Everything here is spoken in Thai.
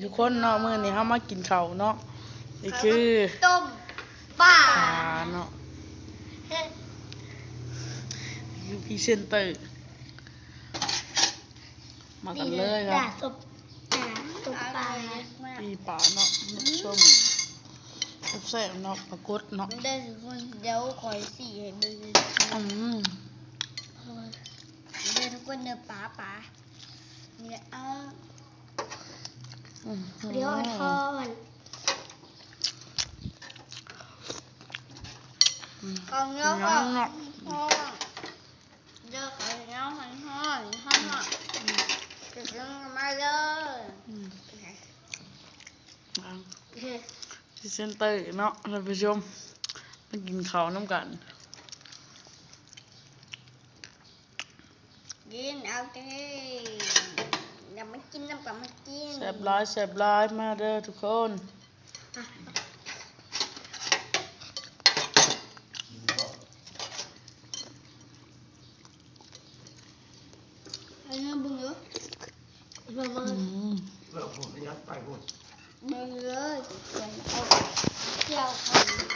ทุกคนเนาะมื้อนี้เฮามากินข้าวเนาะนี่คือต้มปลาเนาะคือพรีเซนเตอร์มากันเลยครับต้มปลาปีป่าเนาะชมแซ่บๆเนาะปลากดเนาะเดี๋ยวคอยสีให้ดูเดี๋ยวทุกคนเนื้อปลาเนี่ยเดี๋ยวทอดข้าวเหนียวทอดเดี๋ยวข้าวเหนียวทอดจะลงมาเลยพรีเซนเตอร์เนาะท่านผู้ชมมากินข้าวน้ำกันกินเอาเด้อย่ามากินน้ำกับมากินแซ่บหลายมาเด้อทุกคนอันนี้บึงเยอะบึงเลยเจียว